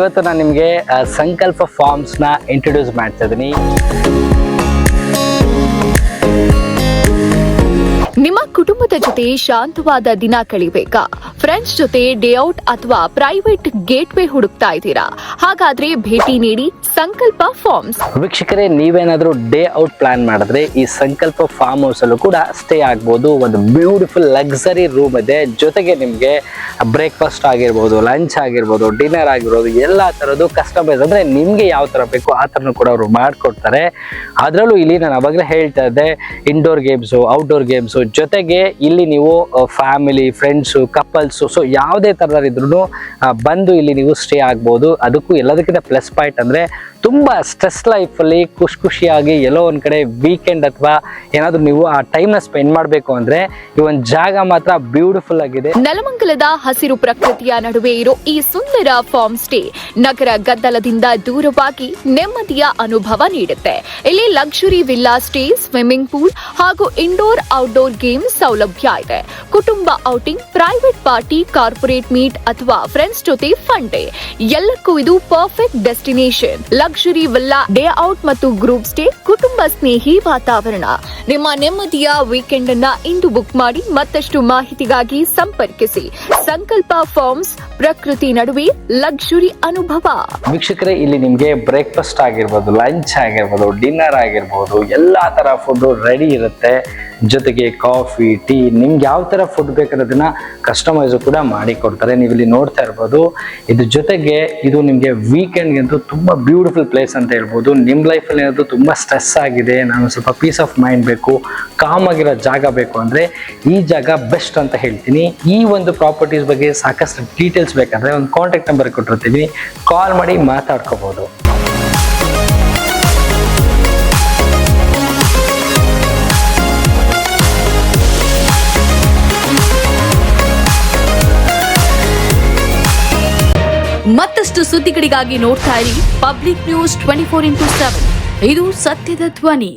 ಇವತ್ತು ನಾನು ನಿಮಗೆ ಸಂಕಲ್ಪ ಫಾರ್ಮ್ಸ್ನ ಇಂಟ್ರೊಡ್ಯೂಸ್ ಮಾಡ್ತಾ ಇದ್ದೀನಿ. ನಿಮ್ಮ ಕುಟುಂಬದ ಜೊತೆ ಶಾಂತವಾದ ದಿನ ಕಳಿಬೇಕಾ? ಫ್ರೆಂಡ್ಸ್ ಜೊತೆ ಡೇ ಔಟ್ ಅಥವಾ ಪ್ರೈವೇಟ್ ಗೇಟ್ವೇ ಹುಡುಕ್ತಾ ಇದ್ದೀರಾ? ಹಾಗಾದ್ರೆ ಭೇಟಿ ನೀಡಿ ಸಂಕಲ್ಪ ಫಾರ್ಮ್ಸ್. ವೀಕ್ಷಕರೇ, ನೀವೇನಾದ್ರೂ ಡೇ ಔಟ್ ಪ್ಲಾನ್ ಮಾಡಿದ್ರೆ ಈ ಸಂಕಲ್ಪ ಫಾರ್ಮ್ ಹೌಸ್ ಅಲ್ಲೂ ಕೂಡ ಸ್ಟೇ ಆಗ್ಬೋದು. ಒಂದು ಬ್ಯೂಟಿಫುಲ್ ಲಕ್ಸರಿ ರೂಮ್ ಇದೆ. ಜೊತೆಗೆ ನಿಮಗೆ ಬ್ರೇಕ್ಫಾಸ್ಟ್ ಆಗಿರ್ಬೋದು, ಲಂಚ್ ಆಗಿರ್ಬೋದು, ಡಿನ್ನರ್ ಆಗಿರ್ಬೋದು, ಎಲ್ಲ ಥರದ್ದು ಕಸ್ಟಮೈಸ್ ಅಂದರೆ ನಿಮಗೆ ಯಾವ ಥರ ಬೇಕು ಆ ಥರನೂ ಕೂಡ ಅವರು ಮಾಡಿಕೊಡ್ತಾರೆ. ಅದರಲ್ಲೂ ಇಲ್ಲಿ ನಾನು ಅವಾಗಲೇ ಹೇಳ್ತಾ ಇದ್ದೆ, ಇಂಡೋರ್ ಗೇಮ್ಸು, ಔಟ್ಡೋರ್ ಗೇಮ್ಸು, ಜೊತೆಗೆ ಇಲ್ಲಿ ನೀವು ಫ್ಯಾಮಿಲಿ, ಫ್ರೆಂಡ್ಸು, ಕಪಲ್ಸು, ಸೊ ಯಾವುದೇ ಥರದಲ್ಲಿದ್ರೂ ಬಂದು ಇಲ್ಲಿ ನೀವು ಸ್ಟೇ ಆಗ್ಬೋದು. ಅದಕ್ಕೂ ಎಲ್ಲದಕ್ಕಿಂತ ಪ್ಲಸ್ ಪಾಯಿಂಟ್ ಅಂದರೆ ತುಂಬ ಸ್ಟ್ರೆಸ್ ಲೈಫಲ್ಲಿ ಖುಷಿಯಾಗಿ ಎಲ್ಲೋ ಒಂದು ಕಡೆ ವೀಕೆಂಡ್ ಅಥವಾ ಏನಾದರೂ ನೀವು ಆ ಟೈಮ್ನ ಸ್ಪೆಂಡ್ ಮಾಡಬೇಕು ಅಂದರೆ ಈ ಒಂದು ಜಾಗ ಮಾತ್ರ ಬ್ಯೂಟಿಫುಲ್ ಆಗಿದೆ. ನೆಲಮಂಗಲದ ಹಸಿರು ಪ್ರಕೃತಿಯ ನಡುವೆ ಇರೋ ಈ ಸುಂದರ ಫಾರ್ಮ್ ಸ್ಟೇ ನಗರ ಗದ್ದಲದಿಂದ ದೂರವಾಗಿ ನೆಮ್ಮದಿಯ ಅನುಭವ ನೀಡುತ್ತೆ. ಇಲ್ಲಿ luxury villa stay, swimming pool ಹಾಗೂ ಇಂಡೋರ್ ಔಟ್ಡೋರ್ ಗೇಮ್ಸ್ ಸೌಲಭ್ಯ ಇದೆ. ಕುಟುಂಬ outing, private party, corporate meet ಅಥವಾ ಫ್ರೆಂಡ್ಸ್ ಜೊತೆ ಫನ್ ಡೇ ಎಲ್ಲಕ್ಕೂ ಇದು perfect destination. Luxury villa, day out ಮತ್ತು ಗ್ರೂಪ್ ಸ್ಟೇ, ಕುಟುಂಬ ಸ್ನೇಹಿ ವಾತಾವರಣ. ನಿಮ್ಮ ನೆಮ್ಮದಿಯ ವೀಕೆಂಡ್ ಅನ್ನ ಇಂದು ಬುಕ್ ಮಾಡಿ. ಮತ್ತಷ್ಟು ಮಾಹಿತಿಗಾಗಿ ಸಂಪರ್ಕಿಸಿ. ಸಂಕಲ್ಪ ಫಾರ್ಮ್ಸ್, ಪ್ರಕೃತಿ ನಡುವೆ ಲಕ್ಸುರಿ ಅನುಭವ. ವೀಕ್ಷಕರೇ, ಇಲ್ಲಿ ನಿಮಗೆ ಬ್ರೇಕ್ಫಾಸ್ಟ್ ಆಗಿರ್ಬೋದು, ಲಂಚ್ ಆಗಿರ್ಬೋದು, ಡಿನ್ನರ್ ಆಗಿರ್ಬೋದು, ಎಲ್ಲಾ ತರ ಫುಡ್ ರೆಡಿ ಇರುತ್ತೆ. ಜೊತೆಗೆ ಕಾಫಿ, ಟೀ, ನಿಮ್ಗೆ ಯಾವ ತರ ಫುಡ್ ಬೇಕಾದನ್ನ ಕಸ್ಟಮೈಸ್ ಕೂಡ ಮಾಡಿ ಕೊಡ್ತಾರೆ. ನೀವು ಇಲ್ಲಿ ನೋಡ್ತಾ ಇರ್ಬೋದು. ಇದ್ರ ಜೊತೆಗೆ ಇದು ನಿಮಗೆ ವೀಕೆಂಡ್ಗೆ ಅಂತೂ ತುಂಬಾ ಬ್ಯೂಟಿಫುಲ್ ಪ್ಲೇಸ್ ಅಂತ ಹೇಳ್ಬೋದು. ನಿಮ್ಮ ಲೈಫಲ್ಲಿ ಏನಾದ್ರು ತುಂಬಾ ಸ್ಟ್ರೆಸ್ ಆಗಿದೆ, ನಾನು ಸ್ವಲ್ಪ ಪೀಸ್ ಆಫ್ ಮೈಂಡ್ ಬೇಕು, ಕಾಮ್ ಆಗಿರೋ ಜಾಗ ಬೇಕು ಅಂದ್ರೆ ಈ ಜಾಗ ಬೆಸ್ಟ್ ಅಂತ ಹೇಳ್ತೀನಿ. ಈ ಒಂದು ಪ್ರಾಪರ್ಟೀಸ್ ಬಗ್ಗೆ ಸಾಕಷ್ಟು ಡೀಟೇಲ್ಸ್ ಬೇಕಂದ್ರೆ ಒಂದು ಕಾಂಟ್ಯಾಕ್ಟ್ ನಂಬರ್ ಕೊಟ್ಟಿರ್ತೀವಿ, ಕಾಲ್ ಮಾಡಿ ಮಾತಾಡ್ಕೋಬಹುದು. ಮತ್ತಷ್ಟು ಸುದ್ದಿಗಳಿಗಾಗಿ ನೋಡ್ತಾ ಇರಿ ಪಬ್ಲಿಕ್ ನ್ಯೂಸ್ 24x7. ಇದು ಸತ್ಯದ ಧ್ವನಿ.